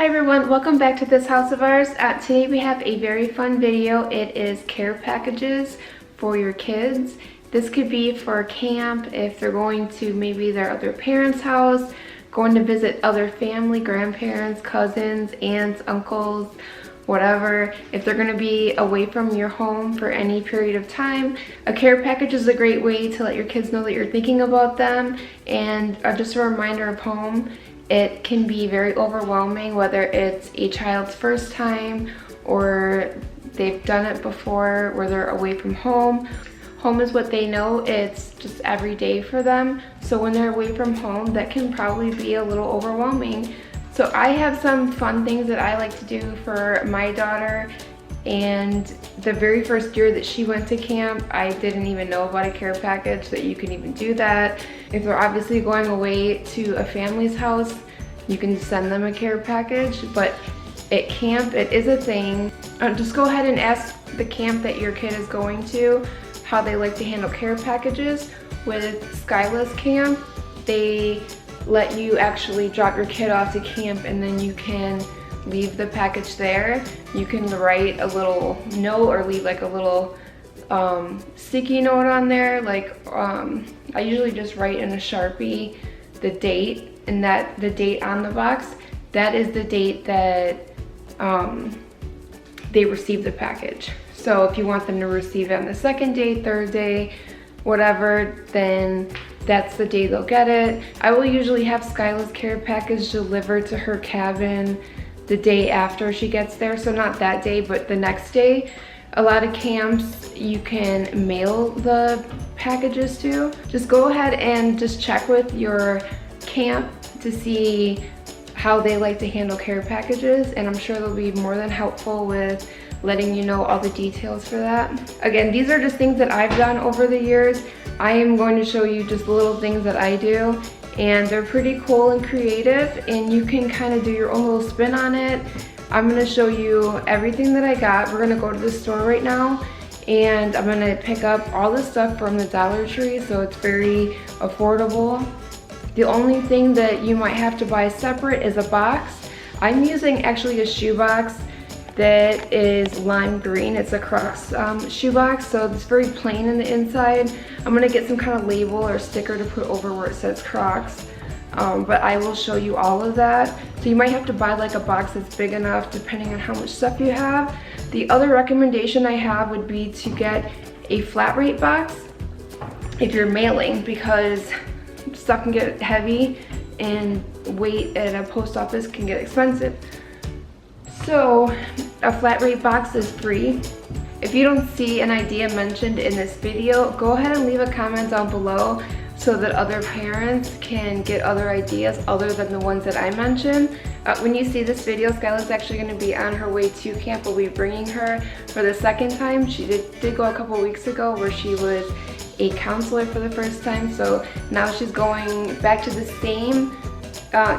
Hi everyone, welcome back to this house of ours. Today we have a very fun video. It is care packages for your kids. This could be for camp if they're going to maybe their other parents' house, going to visit other family, grandparents, cousins, aunts, uncles, whatever. If they're going to be away from your home for any period of time, a care package is a great way to let your kids know that you're thinking about them and just a reminder of home. It can be very overwhelming, whether it's a child's first time or they've done it before where they're away from home. Home is what they know. It's just every day for them. So when they're away from home, that can probably be a little overwhelming. So I have some fun things that I like to do for my daughter. And the very first year that she went to camp, I didn't even know about a care package, that you can even do that. If they're obviously going away to a family's house, you can send them a care package, but at camp, it is a thing. Just go ahead and ask the camp that your kid is going to how they like to handle care packages. With Skyla's camp, they let you actually drop your kid off to camp and then you can leave the package there. You can write a little note or leave like a little sticky note on there. Like I usually just write in a Sharpie the date, and that the date on the box, that is the date that they receive the package. So if you want them to receive it on the second day, third day, whatever, then that's the day they'll get it. I will usually have Skyla's care package delivered to her cabin the day after she gets there, so not that day but the next day. A lot of camps you can mail the packages to. Just go ahead and just check with your camp to see how they like to handle care packages, and I'm sure they'll be more than helpful with letting you know all the details for that. Again, these are just things that I've done over the years. I am going to show you just the little things that I do, and they're pretty cool and creative, and you can kind of do your own little spin on it. I'm going to show you everything that I got. We're going to go to the store right now, and I'm going to pick up all the stuff from the Dollar Tree, so it's very affordable. The only thing that you might have to buy separate is a box. I'm using actually a shoe box that is lime green. It's a Crocs shoe box, so it's very plain in the inside. I'm gonna get some kind of label or sticker to put over where it says Crocs, but I will show you all of that. So you might have to buy like a box that's big enough depending on how much stuff you have. The other recommendation I have would be to get a flat rate box if you're mailing, because stuff can get heavy and weight at a post office can get expensive. So a flat rate box is free. If you don't see an idea mentioned in this video, go ahead and leave a comment down below so that other parents can get other ideas other than the ones that I mentioned. When you see this video, Skyla's actually going to be on her way to camp. We'll be bringing her for the second time. She did go a couple weeks ago where she was a counselor for the first time, so now she's going back to the same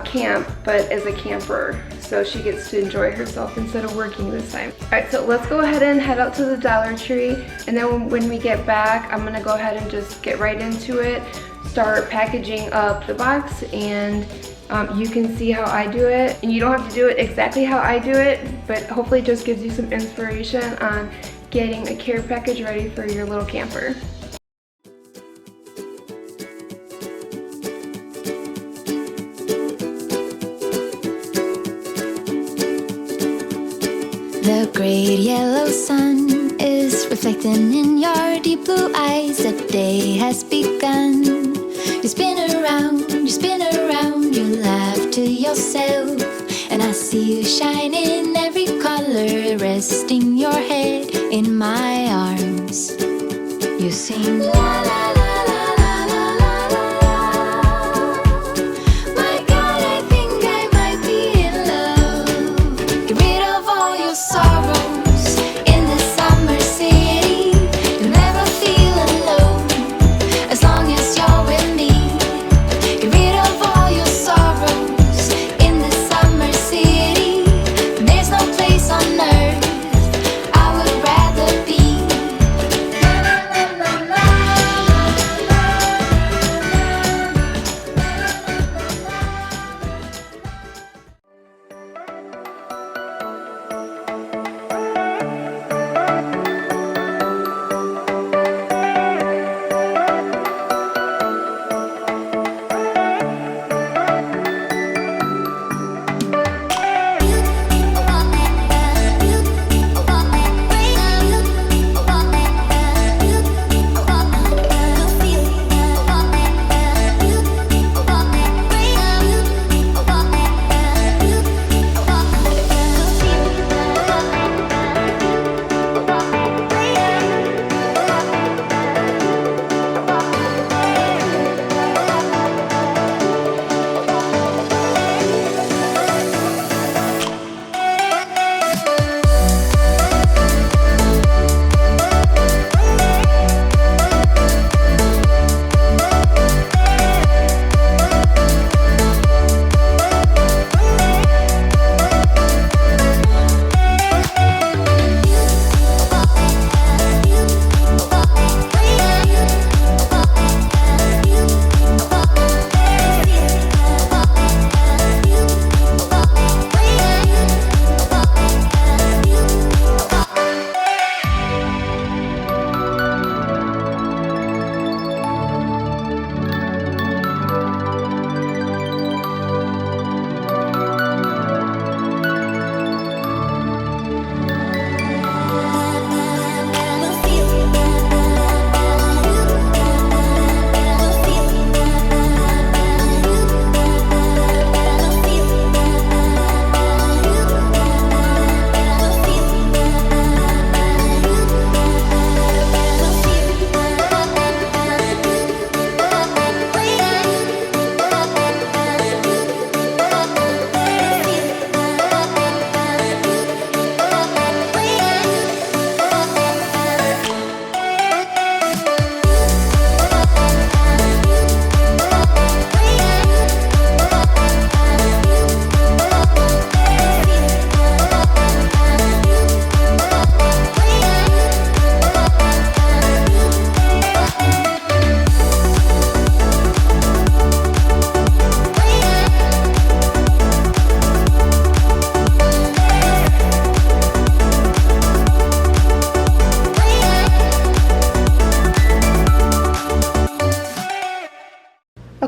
camp but as a camper, so she gets to enjoy herself instead of working this time. Alright, so let's go ahead and head out to the Dollar Tree, and then when we get back, I'm gonna go ahead and just get right into it, start packaging up the box, and you can see how I do it. And you don't have to do it exactly how I do it, but hopefully it just gives you some inspiration on getting a care package ready for your little camper. The great yellow sun is reflecting in your deep blue eyes. The day has begun. You spin around, you laugh to yourself, and I see you shine in every color, resting your head in my arms. You sing la la la.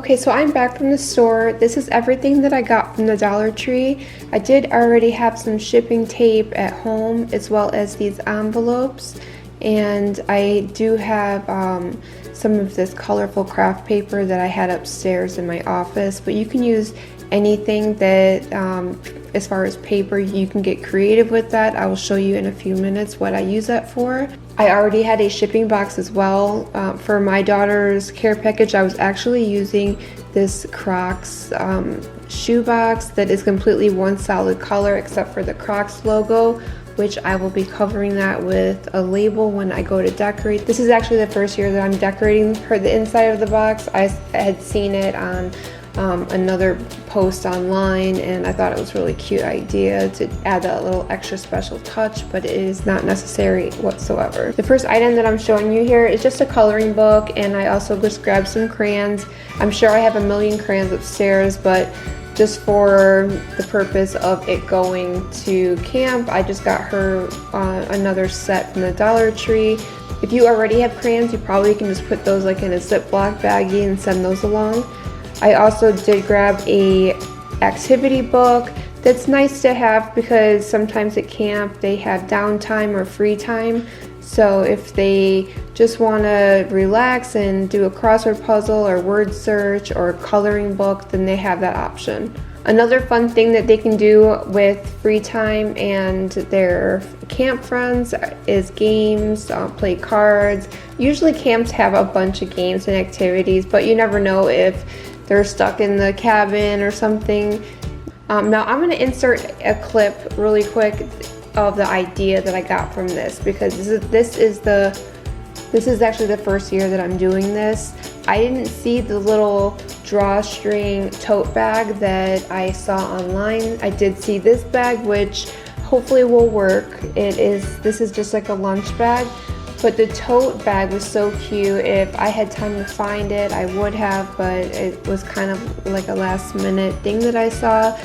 Okay, so I'm back from the store. This is everything that I got from the Dollar Tree. I did already have some shipping tape at home as well as these envelopes. And I do have some of this colorful craft paper that I had upstairs in my office. But you can use anything that, as far as paper, you can get creative with that. I will show you in a few minutes what I use that for. I already had a shipping box as well. For my daughter's care package, I was actually using this Crocs shoe box that is completely one solid color except for the Crocs logo, which I will be covering that with a label when I go to decorate. This is actually the first year that I'm decorating for the inside of the box. I had seen it on another post online, and I thought it was a really cute idea to add that little extra special touch, but it is not necessary whatsoever. The first item that I'm showing you here is just a coloring book, and I also just grabbed some crayons. I'm sure I have a million crayons upstairs, but just for the purpose of it going to camp, I just got her another set from the Dollar Tree. If you already have crayons, you probably can just put those like in a Ziploc baggie and send those along. I also did grab a activity book that's nice to have because sometimes at camp they have downtime or free time. So if they just want to relax and do a crossword puzzle or word search or coloring book, then they have that option. Another fun thing that they can do with free time and their camp friends is games, play cards. Usually camps have a bunch of games and activities, but you never know if they're stuck in the cabin or something. Now I'm going to insert a clip really quick of the idea that I got from this, because this is actually the first year that I'm doing this. I didn't see the little drawstring tote bag that I saw online. I did see this bag, which hopefully will work. This is just like a lunch bag. But the tote bag was so cute. If I had time to find it, I would have, but it was kind of like a last minute thing that I saw.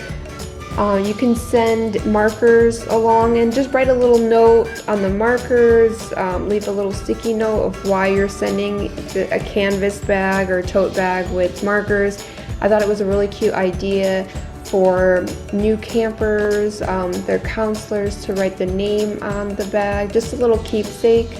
You can send markers along and just write a little note on the markers, leave a little sticky note of why you're sending a canvas bag or tote bag with markers. I thought it was a really cute idea for new campers, their counselors, to write the name on the bag, just a little keepsake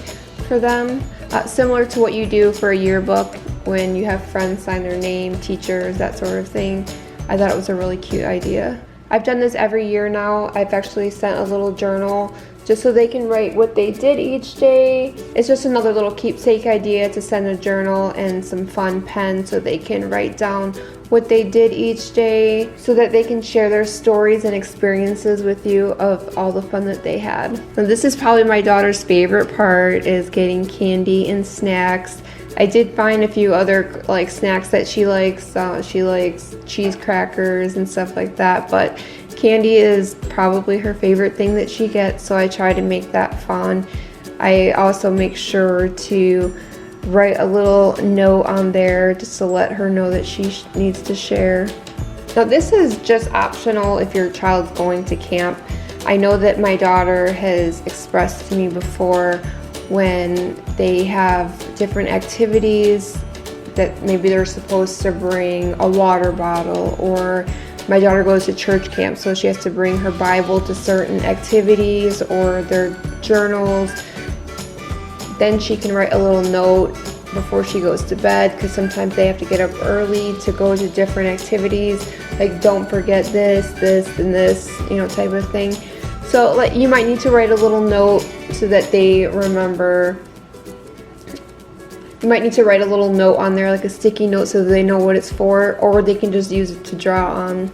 for them, similar to what you do for a yearbook when you have friends sign their name, teachers, that sort of thing. I thought it was a really cute idea. I've done this every year now. I've actually sent a little journal just so they can write what they did each day. It's just another little keepsake idea to send a journal and some fun pens so they can write down what they did each day, so that they can share their stories and experiences with you of all the fun that they had. Now, this is probably my daughter's favorite part, is getting candy and snacks. I did find a few other like snacks that she likes. She likes cheese crackers and stuff like that, but candy is probably her favorite thing that she gets, so I try to make that fun. I also make sure to write a little note on there just to let her know that she needs to share. Now, this is just optional if your child's going to camp. I know that my daughter has expressed to me before when they have different activities that maybe they're supposed to bring a water bottle, or my daughter goes to church camp, so she has to bring her Bible to certain activities or their journals. Then she can write a little note before she goes to bed, because sometimes they have to get up early to go to different activities, like don't forget this, and this, type of thing. So like you might need to write a little note so that they remember. You might need to write a little note on there, like a sticky note, so that they know what it's for, or they can just use it to draw on.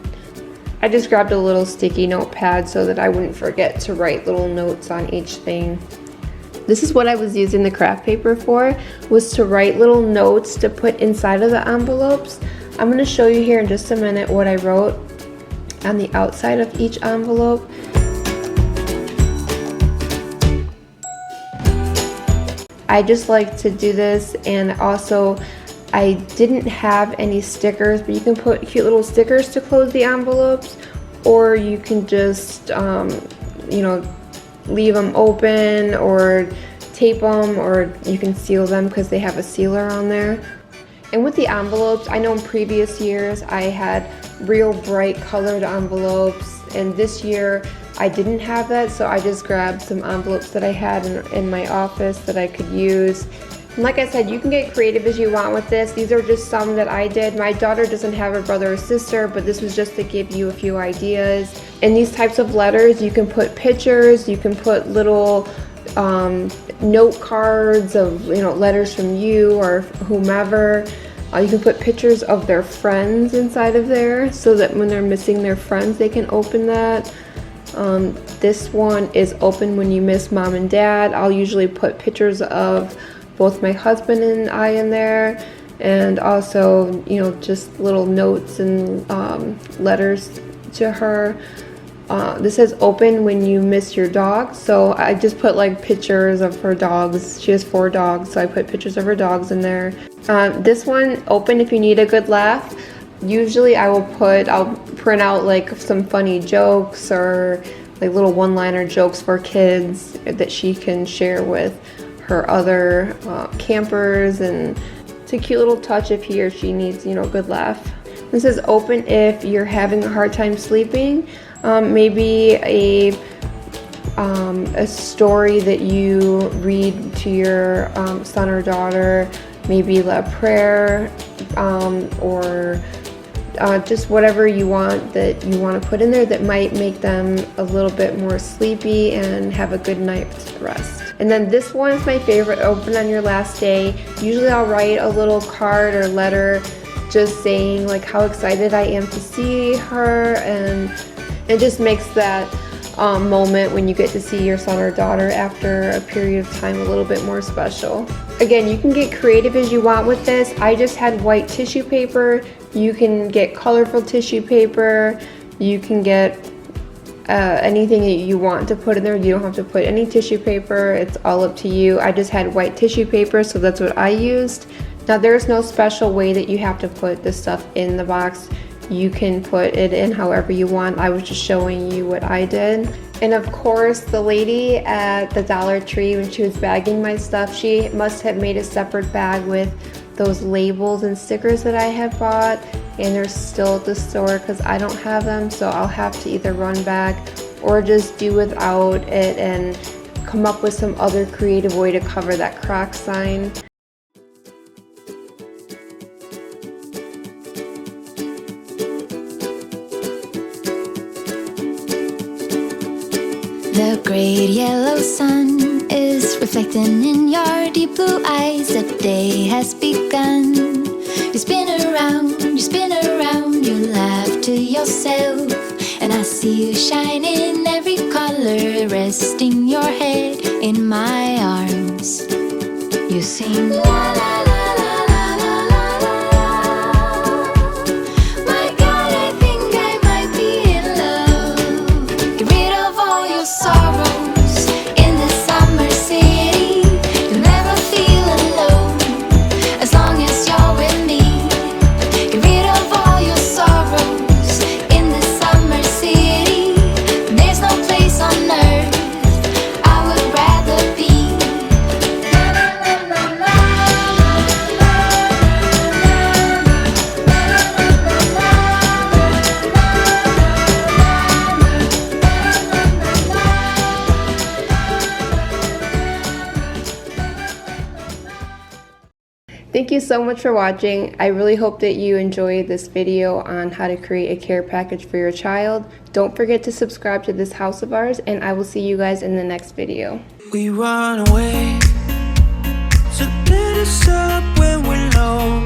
I just grabbed a little sticky notepad so that I wouldn't forget to write little notes on each thing. This is what I was using the craft paper for, was to write little notes to put inside of the envelopes. I'm going to show you here in just a minute what I wrote on the outside of each envelope. I just like to do this, and also I didn't have any stickers, but you can put cute little stickers to close the envelopes, or you can just leave them open or tape them, or you can seal them because they have a sealer on there. And with the envelopes, I know in previous years I had real bright colored envelopes, and this year I didn't have that, so I just grabbed some envelopes that I had in my office that I could use. And like I said, you can get creative as you want with this. These are just some that I did. My daughter doesn't have a brother or sister, but this was just to give you a few ideas. In these types of letters, you can put pictures, you can put little note cards of, you know, letters from you or whomever. You can put pictures of their friends inside of there so that when they're missing their friends, they can open that. This one is open when you miss mom and dad. I'll usually put pictures of both my husband and I in there, and also, you know, just little notes and letters to her. This says open when you miss your dog, so I just put like pictures of her dogs. She has 4 dogs, so I put pictures of her dogs in there. This one, open if you need a good laugh. Usually I'll print out like some funny jokes or like little one-liner jokes for kids that she can share with her other campers, and it's a cute little touch if he or she needs, you know, a good laugh. This is open if you're having a hard time sleeping. Maybe a story that you read to your son or daughter, maybe a prayer, or just whatever you want that you want to put in there that might make them a little bit more sleepy and have a good night's rest. And then this one is my favorite, open on your last day. Usually I'll write a little card or letter just saying like how excited I am to see her, and it just makes that moment when you get to see your son or daughter after a period of time a little bit more special. Again, you can get creative as you want with this. I just had white tissue paper. You can get colorful tissue paper. You can get anything that you want to put in there. You don't have to put any tissue paper. It's all up to you. I just had white tissue paper, so that's what I used. Now, there's no special way that you have to put this stuff in the box. You can put it in however you want. I was just showing you what I did. And of course, the lady at the Dollar Tree, when she was bagging my stuff, she must have made a separate bag with those labels and stickers that I have bought, and they're still at the store because I don't have them, so I'll have to either run back or just do without it and come up with some other creative way to cover that crock sign. The great yellow sun is reflecting in your deep blue eyes. The day has begun. You spin around, you laugh to yourself. And I see you shine in every color, resting your head in my arms. You sing la la la la la la la la. My God, I think I might be in love. Get rid of all your sorrows in the summer city. You'll never feel alone as long as you're with me. Get rid of all your sorrows in the summer city. There's no place on earth I would rather be. Thank you so much for watching. I really hope that you enjoyed this video on how to create a care package for your child. Don't forget to subscribe to this house of ours, and I will see you guys in the next video. We run away, so let us up when we're low.